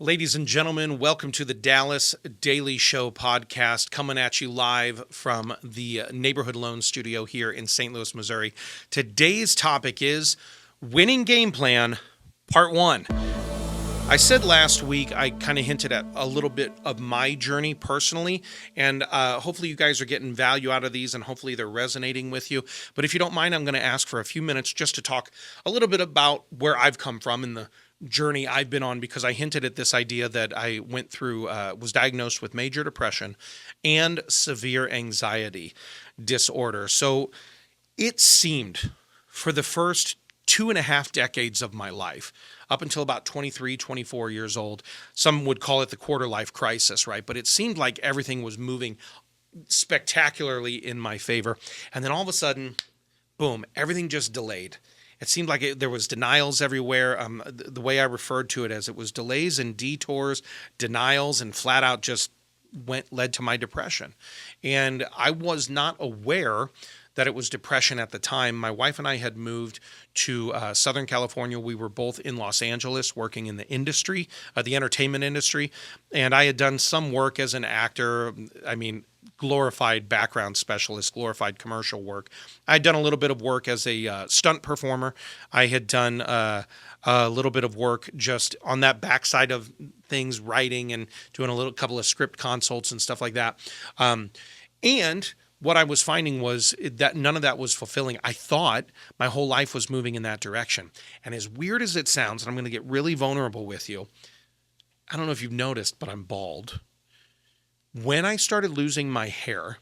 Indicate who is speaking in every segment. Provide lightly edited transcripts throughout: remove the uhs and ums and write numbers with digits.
Speaker 1: Ladies and gentlemen, welcome to the Dallas Daily Show podcast, coming at you live from the Neighborhood Loan Studio here in St. Louis, Missouri. Today's topic is Winning Gameplan, Part 1. I said last week, I kind of hinted at a little bit of my journey personally, and hopefully you guys are getting value out of these, and hopefully they're resonating with you. But if you don't mind, I'm going to ask for a few minutes just to talk a little bit about where I've come from and the journey I've been on, because I hinted at this idea that I went through, was diagnosed with major depression and severe anxiety disorder. So it seemed for the first 2.5 decades of my life, up until about 23, 24 years old, some would call it the quarter life crisis, right? But it seemed like everything was moving spectacularly in my favor. And then all of a sudden, boom, everything just delayed. It seemed like there was denials everywhere. The way I referred to it as it was delays and detours, denials, and flat out just led to my depression. And I was not aware that it was depression at the time. My wife and I had moved to Southern California. We were both in Los Angeles working in the industry, the entertainment industry. And I had done some work as an actor. I mean, glorified background specialist, glorified commercial work. I had done a little bit of work as a stunt performer. I had done a little bit of work just on that backside of things, writing and doing a couple of script consults and stuff like that. And what I was finding was that none of that was fulfilling. I thought my whole life was moving in that direction. And as weird as it sounds, and I'm going to get really vulnerable with you, I don't know if you've noticed, but I'm bald. When I started losing my hair,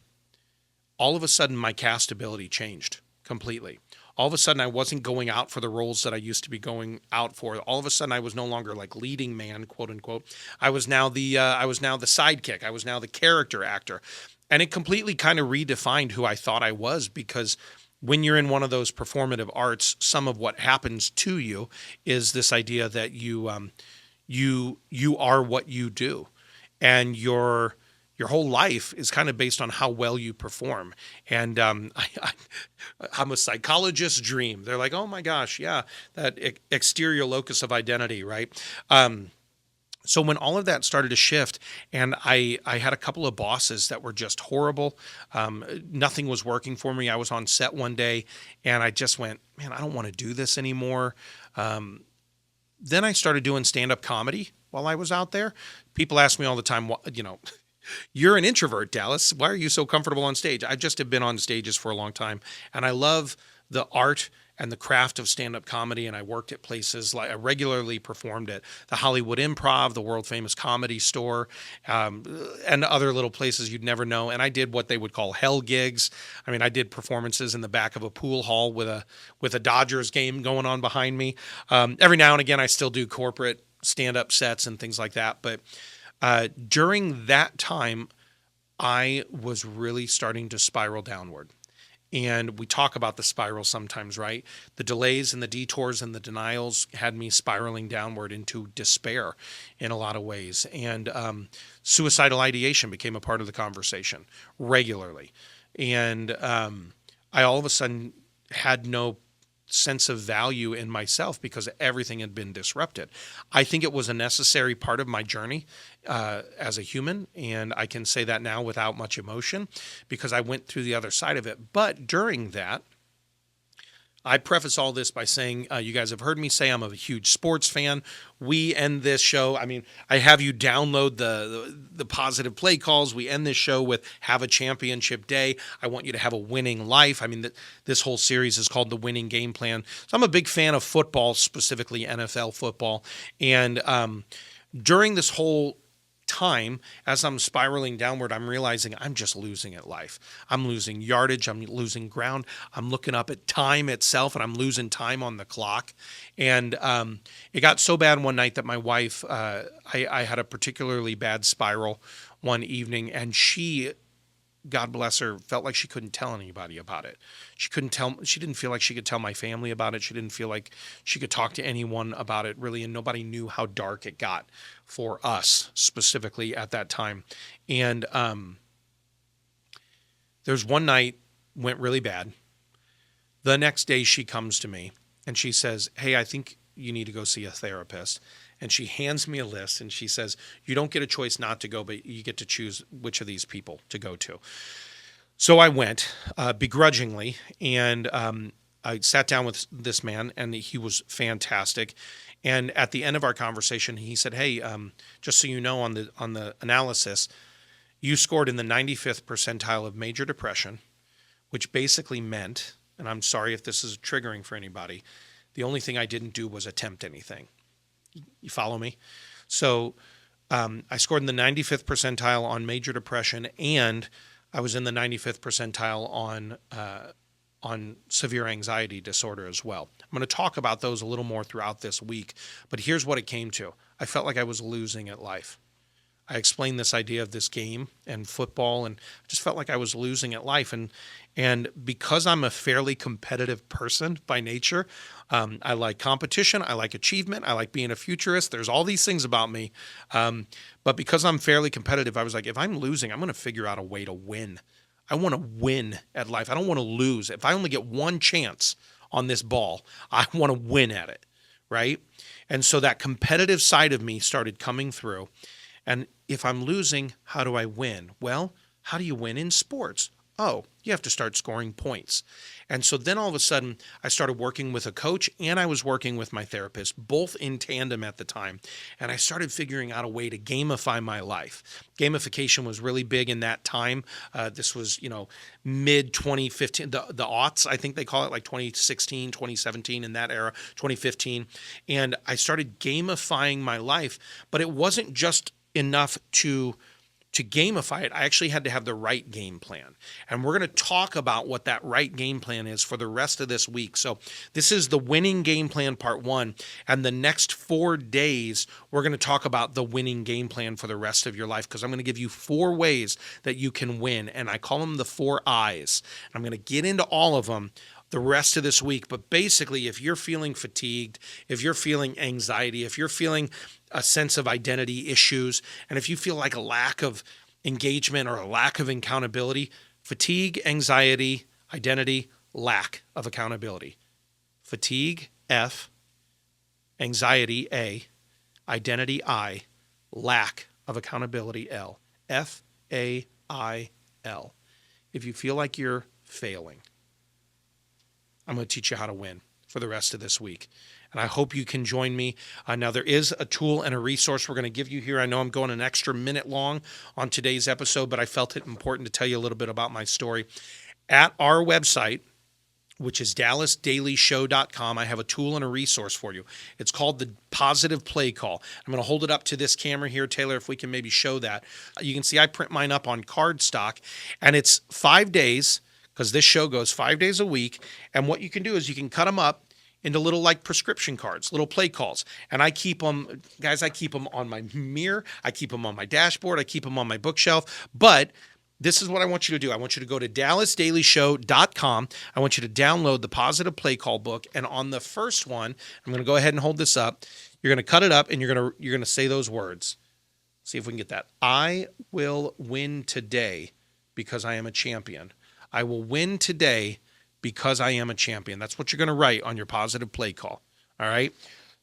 Speaker 1: all of a sudden my castability changed completely. All of a sudden I wasn't going out for the roles that I used to be going out for. All of a sudden I was no longer like leading man, quote unquote. I was now the sidekick. I was now the character actor. And it completely kind of redefined who I thought I was, because when you're in one of those performative arts, some of what happens to you is this idea that you are what you do, and your whole life is kind of based on how well you perform. And I'm a psychologist's dream. They're like, oh my gosh, yeah, that exterior locus of identity, right? So when all of that started to shift, and I had a couple of bosses that were just horrible, nothing was working for me. I was on set one day and I just went, man, I don't want to do this anymore. Then I started doing stand-up comedy while I was out there. People ask me all the time, you're an introvert, Dallas. Why are you so comfortable on stage? I just have been on stages for a long time, and I love the art and the craft of stand-up comedy, and I worked at places like I regularly performed at the Hollywood Improv, the world famous Comedy Store, and other little places you'd never know. And I did what they would call hell gigs. I mean, I did performances in the back of a pool hall with a Dodgers game going on behind me. Every now and again, I still do corporate stand-up sets and things like that. But during that time, I was really starting to spiral downward. And we talk about the spiral sometimes, right? The delays and the detours and the denials had me spiraling downward into despair in a lot of ways. And suicidal ideation became a part of the conversation regularly. And I all of a sudden had no sense of value in myself because everything had been disrupted. I think it was a necessary part of my journey as a human, and I can say that now without much emotion because I went through the other side of it. But during that, I preface all this by saying, you guys have heard me say I'm a huge sports fan. We end this show. I mean, I have you download the positive play calls. We end this show with have a championship day. I want you to have a winning life. I mean, this whole series is called the Winning Gameplan. So I'm a big fan of football, specifically NFL football. And during this whole time, as I'm spiraling downward, I'm realizing I'm just losing at life. I'm losing yardage. I'm losing ground. I'm looking up at time itself, and I'm losing time on the clock. And it got so bad one night that my wife, I had a particularly bad spiral one evening, and she, God bless her, felt like she couldn't tell anybody about it. She didn't feel like she could tell my family about it. She didn't feel like she could talk to anyone about it, really, and nobody knew how dark it got for us specifically at that time. And there's one night went really bad. The next day she comes to me and she says, hey, I think you need to go see a therapist. And she hands me a list and she says, you don't get a choice not to go, but you get to choose which of these people to go to. So I went begrudgingly, and I sat down with this man, and he was fantastic. And at the end of our conversation, he said, hey, just so you know, on the analysis, you scored in the 95th percentile of major depression, which basically meant, and I'm sorry if this is triggering for anybody, the only thing I didn't do was attempt anything. You follow me? So I scored in the 95th percentile on major depression, and I was in the 95th percentile on severe anxiety disorder as well. I'm going to talk about those a little more throughout this week, but here's what it came to. I felt like I was losing at life. I explained this idea of this game and football, and I just felt like I was losing at life. And because I'm a fairly competitive person by nature, I like competition, I like achievement, I like being a futurist. There's all these things about me. But because I'm fairly competitive, I was like, if I'm losing, I'm going to figure out a way to win. I want to win at life. I don't want to lose. If I only get one chance on this ball, I want to win at it, right? And so that competitive side of me started coming through. And if I'm losing, how do I win? Well, how do you win in sports? Oh, you have to start scoring points. And so then all of a sudden, I started working with a coach and I was working with my therapist, both in tandem at the time. And I started figuring out a way to gamify my life. Gamification was really big in that time. This was, mid 2015, the aughts, I think they call it, like 2016, 2017, in that era, 2015. And I started gamifying my life, but it wasn't just enough to gamify it. I actually had to have the right game plan. And we're going to talk about what that right game plan is for the rest of this week. So this is the Winning Game Plan Part 1. And the next 4 days, we're going to talk about the winning game plan for the rest of your life, because I'm going to give you 4 ways that you can win. And I call them the 4 I's. I'm going to get into all of them the rest of this week. But basically, if you're feeling fatigued, if you're feeling anxiety, if you're feeling a sense of identity issues, and if you feel like a lack of engagement or a lack of accountability, fatigue, anxiety, identity, lack of accountability. Fatigue, F, anxiety, A, identity, I, lack of accountability, L. F-A-I-L. If you feel like you're failing, I'm going to teach you how to win for the rest of this week. And I hope you can join me. Now, there is a tool and a resource we're going to give you here. I know I'm going an extra minute long on today's episode, but I felt it important to tell you a little bit about my story. At our website, which is dallasdailyshow.com, I have a tool and a resource for you. It's called the Positive Play Call. I'm going to hold it up to this camera here, Taylor, if we can maybe show that. You can see I print mine up on cardstock, and it's 5 days, because this show goes 5 days a week. And what you can do is you can cut them up into little like prescription cards, little play calls. And I keep them, guys, I keep them on my mirror. I keep them on my dashboard. I keep them on my bookshelf. But this is what I want you to do. I want you to go to dallasdailyshow.com. I want you to download the Positive Play Call book. And on the first one, I'm going to go ahead and hold this up. You're going to cut it up and you're going to say those words. See if we can get that. I will win today because I am a champion. I will win today because I am a champion. That's what you're going to write on your Positive Play Call. All right?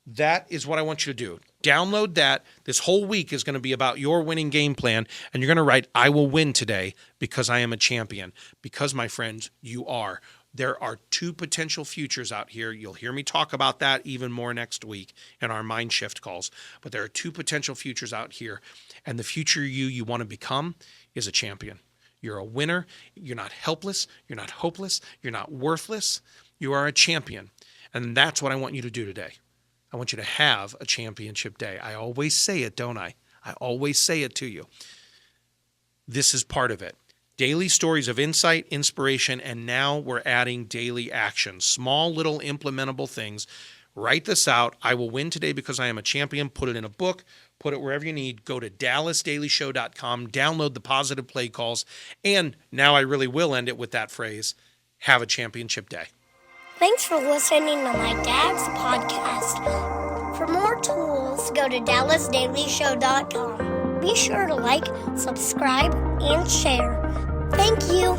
Speaker 1: That is what I want you to do. Download that. This whole week is going to be about your winning game plan, and you're going to write, I will win today because I am a champion. Because, my friends, you are. There are 2 potential futures out here. You'll hear me talk about that even more next week in our Mind Shift calls. But there are 2 potential futures out here, and the future you want to become is a champion. You're a winner. You're not helpless. You're not hopeless. You're not worthless. You are a champion. And that's what I want you to do today. I want you to have a championship day. I always say it, don't I? I always say it to you. This is part of it. Daily stories of insight, inspiration, and now we're adding daily action. Small little implementable things. Write this out. I will win today because I am a champion. Put it in a book. Put it wherever you need. Go to dallasdailyshow.com. Download the Positive Play Calls. And now I really will end it with that phrase. Have a championship day.
Speaker 2: Thanks for listening to my dad's podcast. For more tools, go to dallasdailyshow.com. Be sure to like, subscribe, and share. Thank you.